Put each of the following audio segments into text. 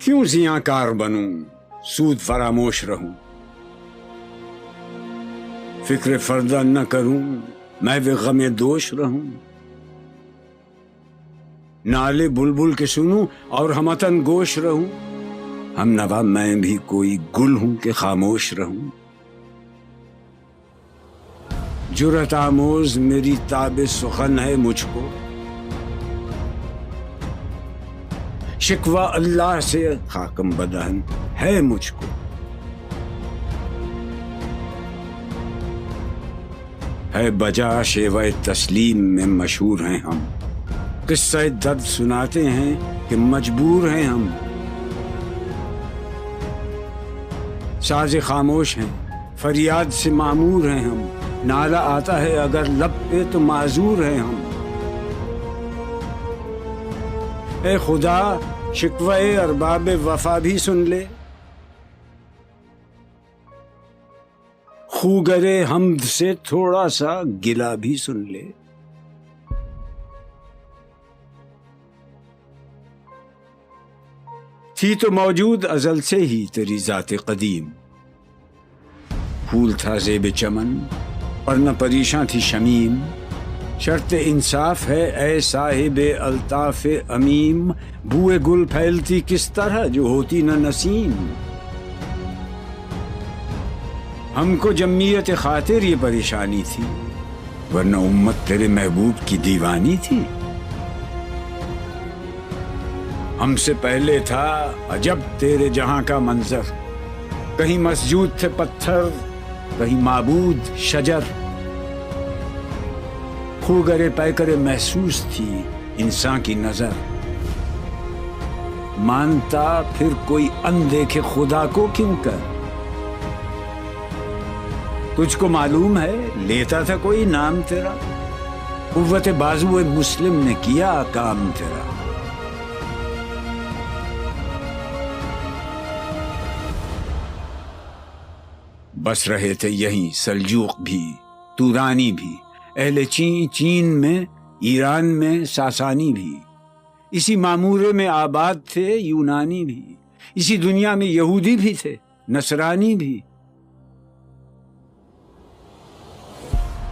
کیوں زیاں کار بنوں، سود فراموش رہوں، فکر فردہ نہ کروں، میں بھی غم دوش رہوں، نالے بلبل کے سنوں اور ہمتن گوش رہوں، ہم نوا میں بھی کوئی گل ہوں کہ خاموش رہوں، جرأت آموز میری تاب سخن ہے مجھ کو، شکوہ اللہ سے خاکم بدہن ہے مجھ کو، ہے بجا شیوہ تسلیم میں مشہور ہیں ہم، قصہ درد سناتے ہیں کہ مجبور ہیں ہم، ساز خاموش ہیں فریاد سے معمور ہیں ہم، نالہ آتا ہے اگر لب پہ تو معذور ہیں ہم، اے خدا شکوہ ارباب وفا بھی سن لے، خوگرے حمد سے تھوڑا سا گلہ بھی سن لے، تھی تو موجود ازل سے ہی تیری ذات قدیم، پھول تھا زیب چمن اور نہ پریشاں تھی شمیم، شرط انصاف ہے اے صاحب الطاف امیم، بوئے گل پھیلتی کس طرح جو ہوتی نہ نسیم، ہم کو جمعیت خاطر یہ پریشانی تھی، ورنہ امت تیرے محبوب کی دیوانی تھی، ہم سے پہلے تھا عجب تیرے جہاں کا منظر، کہیں مسجود تھے پتھر کہیں معبود شجر، خوگرے پیکرے محسوس تھی انسان کی نظر، مانتا پھر کوئی اندیکھے خدا کو کیوں کر، تجھ کو معلوم ہے لیتا تھا کوئی نام تیرا، قوت بازو مسلم نے کیا کام تیرا، بس رہے تھے یہیں سلجوق بھی تورانی بھی، اہل چین میں ایران میں ساسانی بھی، اسی معمورے میں آباد تھے یونانی بھی، اسی دنیا میں یہودی بھی تھے نصرانی بھی،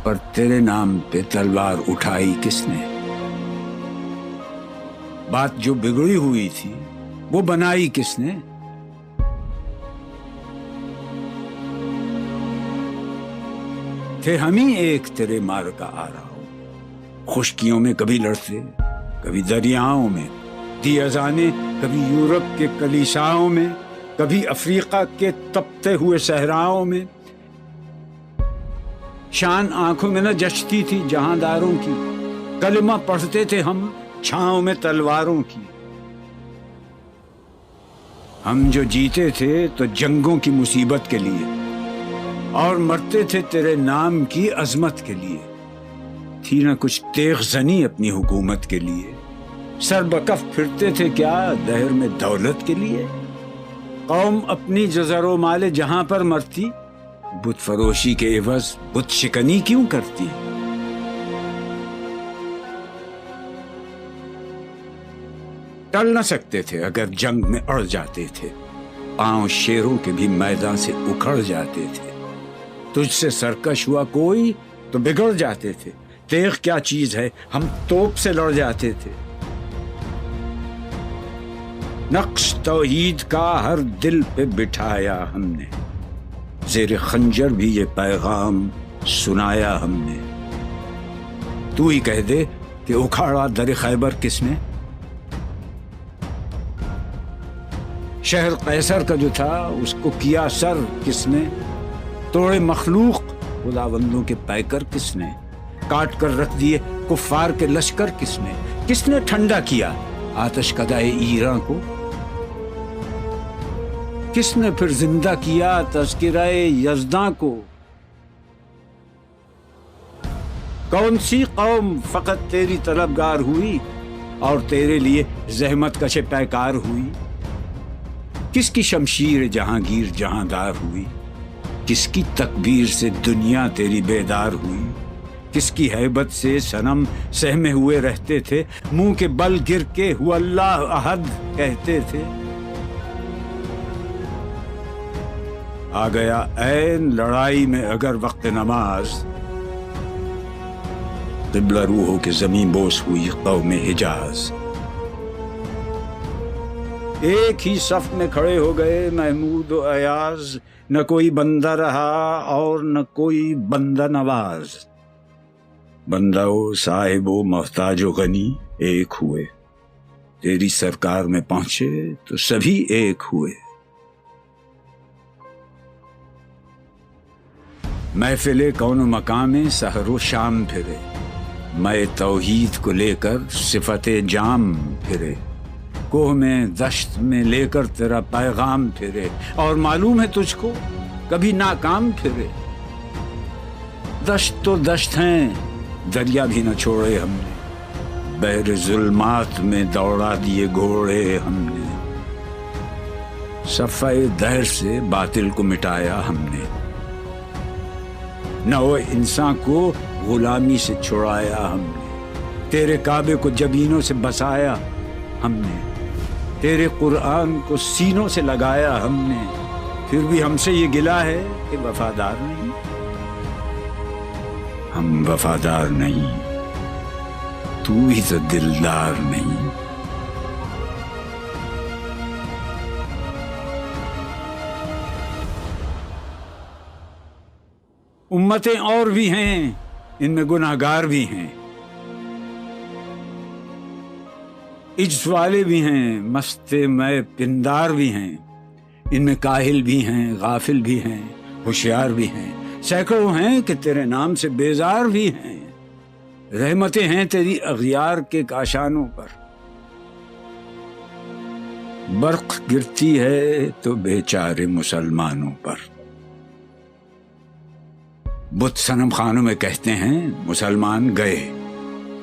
پر تیرے نام پہ تلوار اٹھائی کس نے، بات جو بگڑی ہوئی تھی وہ بنائی کس نے، تھے ہم ہی ایک تیرے مار کا آ رہا ہو، خشکیوں میں کبھی لڑتے کبھی دریاؤں میں، دی اذانیں کبھی یورپ کے کلیساؤں میں، کبھی افریقہ کے تپتے ہوئے صحراؤں میں، شان آنکھوں میں نہ جچتی تھی جہانداروں کی، کلمہ پڑھتے تھے ہم چھاؤں میں تلواروں کی، ہم جو جیتے تھے تو جنگوں کی مصیبت کے لیے، اور مرتے تھے تیرے نام کی عظمت کے لیے، تھی نہ کچھ تیغ زنی اپنی حکومت کے لیے، سر بکف پھرتے تھے کیا دہر میں دولت کے لیے، قوم اپنی جزر و مال جہاں پر مرتی، بت فروشی کے عوض بت شکنی کیوں کرتی، ٹل نہ سکتے تھے اگر جنگ میں اڑ جاتے تھے، پاؤں شیروں کے بھی میدان سے اکھڑ جاتے تھے، تجھ سے سرکش ہوا کوئی تو بگڑ جاتے تھے، تیغ کیا چیز ہے ہم توپ سے لڑ جاتے تھے، نقش توحید کا ہر دل پہ بٹھایا ہم نے، زیر خنجر بھی یہ پیغام سنایا ہم نے، تو ہی کہہ دے کہ اکھاڑا در خیبر کس نے، شہر قیصر کا جو تھا اس کو کیا سر کس نے، توڑے مخلوق خداوندوں کے پیکر کس نے، کاٹ کر رکھ دیے کفار کے لشکر کس نے ٹھنڈا کیا آتش کدائے ایران کو، کس نے پھر زندہ کیا تذکرہ یزداں کو، کون سی قوم فقط تیری طلبگار ہوئی اور تیرے لیے زحمت کش پیکار ہوئی، کس کی شمشیر جہانگیر جہاندار ہوئی، کس کی تکبیر سے دنیا تیری بیدار ہوئی، کس کی ہیبت سے صنم سہمے ہوئے رہتے تھے، منہ کے بل گر کے ہو اللہ احد کہتے تھے، آ گیا عین لڑائی میں اگر وقت نماز، قبلہ رو ہو کے زمین بوس ہوئی قوم حجاز۔ ایک ہی صف میں کھڑے ہو گئے محمود و ایاز، نہ کوئی بندہ رہا اور نہ کوئی بندہ نواز۔ بندہ و صاحب و محتاج و غنی ایک ہوئے، تیری سرکار میں پہنچے تو سبھی ایک ہوئے۔ محفل کون و مقام میں سحر و شام پھرے، میں توحید کو لے کر صفت جام پھرے، کوہ میں دشت میں لے کر تیرا پیغام پھرے، اور معلوم ہے تجھ کو کبھی ناکام پھرے۔ دشت تو دشت ہیں، دریا بھی نہ چھوڑے ہم نے، بحر ظلمات میں دوڑا دیے گھوڑے ہم نے، صفحہ دہر سے باطل کو مٹایا ہم نے، نو انسان کو غلامی سے چھڑایا ہم نے، تیرے کعبے کو جبینوں سے بسایا ہم نے، تیرے قرآن کو سینوں سے لگایا ہم نے، پھر بھی ہم سے یہ گلہ ہے کہ وفادار نہیں۔ ہم وفادار نہیں، تو ہی تو دلدار نہیں۔ امتیں اور بھی ہیں، ان میں گناہگار بھی ہیں، عجز والے بھی ہیں، مست میں پندار بھی ہیں، ان میں کاہل بھی ہیں، غافل بھی ہیں، ہوشیار بھی ہیں، سینکڑوں ہیں کہ تیرے نام سے بیزار بھی ہیں۔ رحمتیں ہیں تیری اغیار کے کاشانوں پر، برق گرتی ہے تو بیچارے مسلمانوں پر۔ بت صنم خانوں میں کہتے ہیں مسلمان گئے،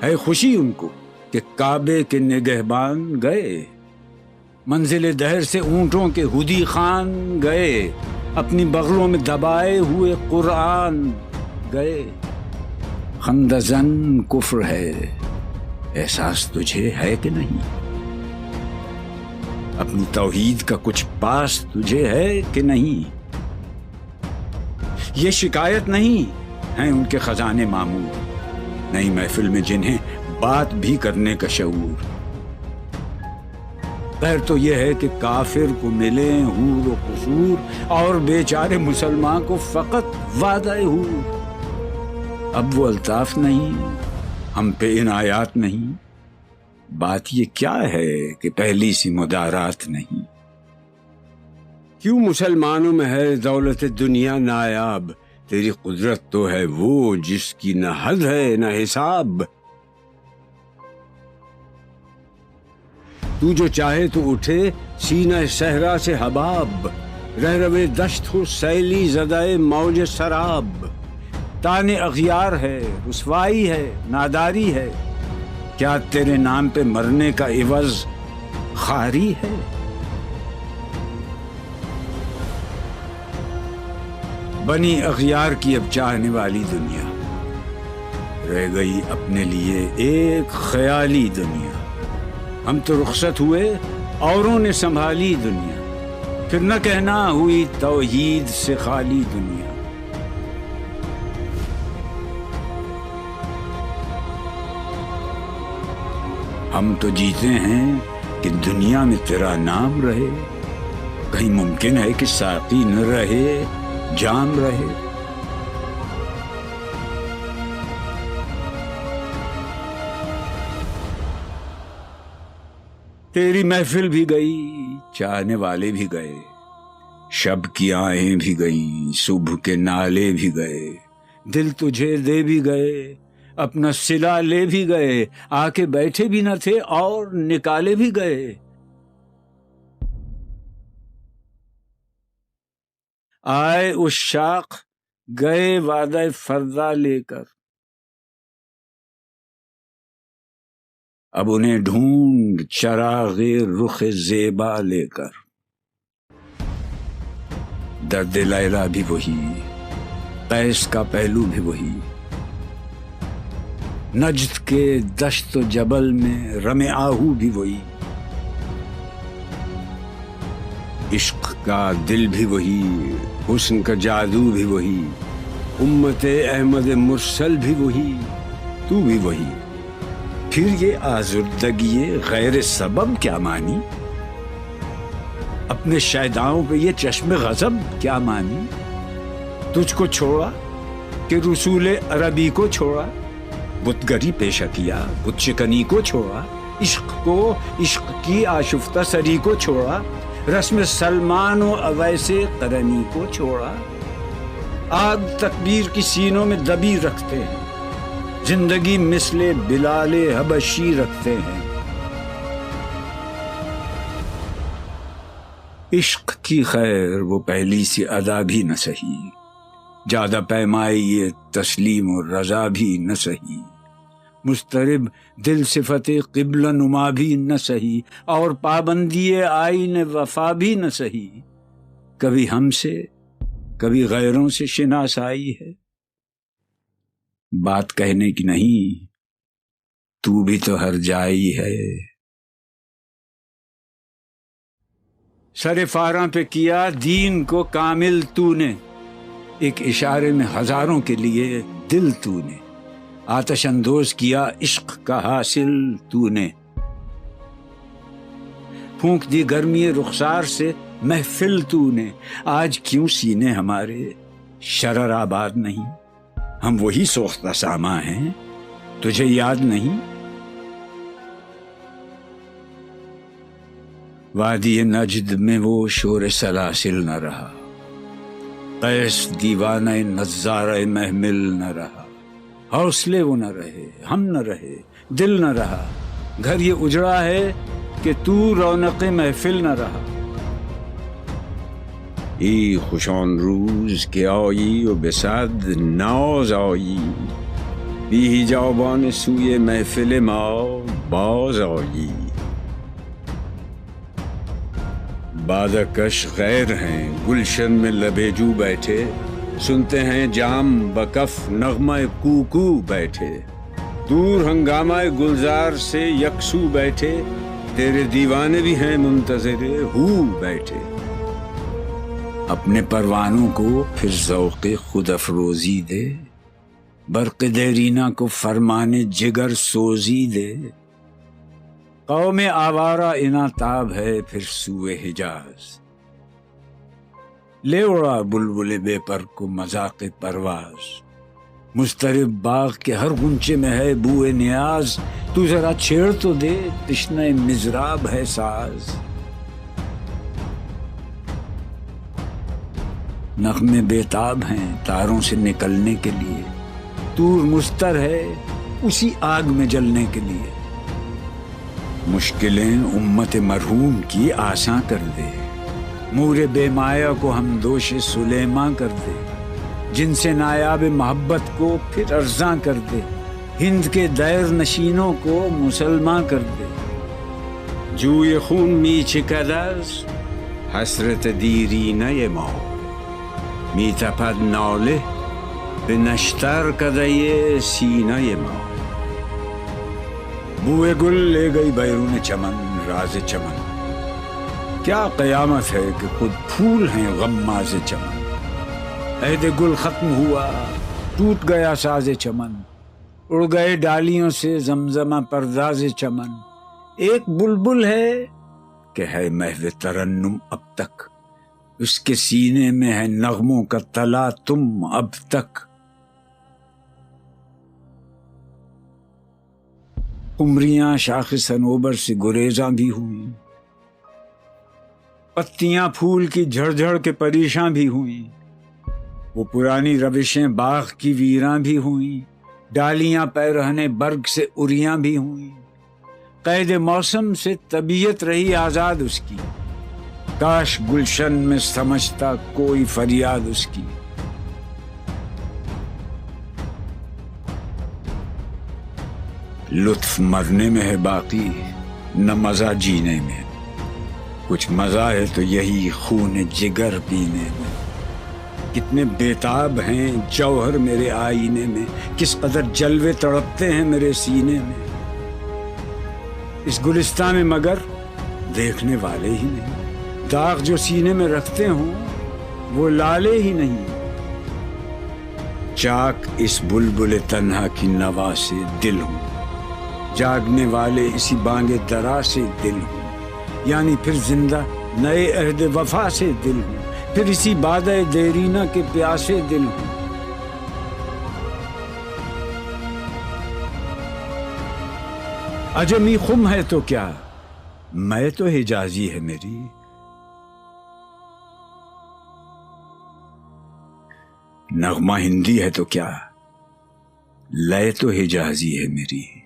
ہے خوشی ان کو کہ کعبے کے نگہبان گئے، منزل دہر سے اونٹوں کے ہدی خان گئے، اپنی بغلوں میں دبائے ہوئے قرآن گئے۔ خندزن کفر ہے، احساس تجھے ہے کہ نہیں؟ اپنی توحید کا کچھ پاس تجھے ہے کہ نہیں؟ یہ شکایت نہیں ہیں ان کے خزانے معمور، نئی محفل میں جنہیں بات بھی کرنے کا شعور۔ خیر تو یہ ہے کہ کافر کو ملیں حور و قصور، اور بیچارے مسلمان کو فقط وعدہ حور۔ اب وہ الطاف نہیں، ہم پہ عنایات نہیں، بات یہ کیا ہے کہ پہلی سی مدارات نہیں۔ کیوں مسلمانوں میں ہے دولت دنیا نایاب، تیری قدرت تو ہے وہ جس کی نہ حد ہے نہ حساب۔ تو جو چاہے تو اٹھے سینہ صحرا سے حباب، رہ روے دشت ہو سیلی زدائے موج سراب۔ تان اغیار ہے، رسوائی ہے، ناداری ہے، کیا تیرے نام پہ مرنے کا عوض خواری ہے؟ بنی اغیار کی اب چاہنے والی دنیا، رہ گئی اپنے لیے ایک خیالی دنیا۔ ہم تو رخصت ہوئے، اوروں نے سنبھالی دنیا، پھر نہ کہنا ہوئی توحید سے خالی دنیا۔ ہم تو جیتے ہیں کہ دنیا میں تیرا نام رہے، کہیں ممکن ہے کہ ساقی نہ رہے جام رہے۔ تیری محفل بھی گئی، چاہنے والے بھی گئے، شب کی آہیں بھی گئیں، صبح کے نالے بھی گئے، دل تجھے دے بھی گئے، اپنا صلہ لے بھی گئے، آ کے بیٹھے بھی نہ تھے اور نکالے بھی گئے۔ آئے عشاق گئے وعدہ فردا لے کر، اب انہیں ڈھونڈ چراغ رخ زیبا لے کر۔ درد لیلا بھی وہی، قیس کا پہلو بھی وہی، نجد کے دشت و جبل میں رم آہو بھی وہی، عشق کا دل بھی وہی، حسن کا جادو بھی وہی، امت احمد مرسل بھی وہی، تو بھی وہی، پھر یہ آزردگی غیر سبب کیا مانی؟ اپنے شیداؤں پہ یہ چشم غضب کیا مانی؟ تجھ کو چھوڑا کہ رسول عربی کو چھوڑا، بت گری پیشہ کیا، بت شکنی کو چھوڑا، عشق کو، عشق کی آشفتہ سری کو چھوڑا، رسم سلمان و اویس قرنی کو چھوڑا، آگ تکبیر کی سینوں میں دبی رکھتے ہیں، زندگی مثل بلال حبشی رکھتے ہیں۔ عشق کی خیر وہ پہلی سی ادا بھی نہ سہی، زیادہ پیمائی یہ تسلیم و رضا بھی نہ سہی، مضطرب دل صفت قبلہ نما بھی نہ سہی، اور پابندی آئین وفا بھی نہ سہی، کبھی ہم سے کبھی غیروں سے شناسائی ہے، بات کہنے کی نہیں، تو بھی تو ہر جائی ہے۔ سر فاراں پہ کیا دین کو کامل تو نے، ایک اشارے میں ہزاروں کے لیے دل تو نے، آتش اندوز کیا عشق کا حاصل تو نے، پھونک دی گرمی رخسار سے محفل تو نے، آج کیوں سینے ہمارے شرر آباد نہیں؟ ہم وہی سوختہ ساما ہیں، تجھے یاد نہیں؟ وادی نجد میں وہ شور سلاسل نہ رہا، قیس دیوانہ نظارہ محمل نہ رہا، حوصلے وہ نہ رہے، ہم نہ رہے، دل نہ رہا، گھر یہ اجڑا ہے کہ تو رونق محفل نہ رہا۔ ای خوشان روز کہ آیی و بصد ناز آیی، بی حجابان سوی محفل ما باز آیی، بادکش غیر ہیں گلشن میں لبے جو بیٹھے، سنتے ہیں جام بکف نغمہ کوکو بیٹھے، دور ہنگامہ گلزار سے یکسو بیٹھے، تیرے دیوانے بھی ہیں منتظر ہو بیٹھے، اپنے پروانوں کو پھر ذوق خود افروزی دے، برق دیرینہ کو فرمانے جگر سوزی دے، قوم آوارہ اناتاب ہے پھر سوئے حجاز، لے اڑا بلبل بے پر کو مذاق پرواز، مضطرب باغ کے ہر غنچے میں ہے بوئے نیاز، تو ذرا چھیڑ تو دے تشنہ مضراب ہے ساز، نغمے بیتاب ہیں تاروں سے نکلنے کے لیے، طور مستر ہے اسی آگ میں جلنے کے لیے، مشکلیں امت مرحوم کی آساں کر دے، مور بے مایا کو ہم دوش سلیماں کر دے، جن سے نایاب محبت کو پھر ارزاں کر دے، ہند کے دیر نشینوں کو مسلمان کر دے، جوئے خون می چکدز حسرت دیرینہ ما، می تپد ناله به نشتر کدے سینہ ما، بوئے گل لے گئی بیرون چمن راز چمن، کیا قیامت ہے کہ خود پھول ہیں غماز چمن، عہد گل ختم ہوا ٹوٹ گیا ساز چمن، اڑ گئے ڈالیوں سے زمزمہ پرداز چمن، ایک بلبل ہے کہ ہے محو ترنم اب تک، اس کے سینے میں ہے نغموں کا تلا تم اب تک، قمریاں شاخ صنوبر سے گریزاں بھی ہوئیں، پتیاں پھول کی جھڑ جھڑ کے پریشاں بھی ہوئیں، وہ پرانی روشیں باغ کی ویراں بھی ہوئیں، ڈالیاں پیرہنے برگ سے اریاں بھی ہوئیں، قید موسم سے طبیعت رہی آزاد اس کی، کاش گلشن میں سمجھتا کوئی فریاد اس کی، لطف مرنے میں ہے باقی نہ مزہ جینے میں، کچھ مزہ ہے تو یہی خون جگر پینے میں، کتنے بیتاب ہیں جوہر میرے آئینے میں، کس قدر جلوے تڑپتے ہیں میرے سینے میں، اس گلستان میں مگر دیکھنے والے ہی نہیں، داغ جو سینے میں رکھتے ہوں وہ لالے ہی نہیں، چاک اس بلبل تنہا کی نوا سے دل ہوں، جاگنے والے اسی بانگ درا سے دل ہوں، یعنی پھر زندہ نئے عہد وفا سے دل ہوں، پھر اسی بادۂ دیرینہ کے پیاسے دل ہوں۔ عجمی خم ہے تو کیا، میں تو حجازی ہے میری، نغمہ ہندی ہے تو کیا، لے تو حجازی ہے میری۔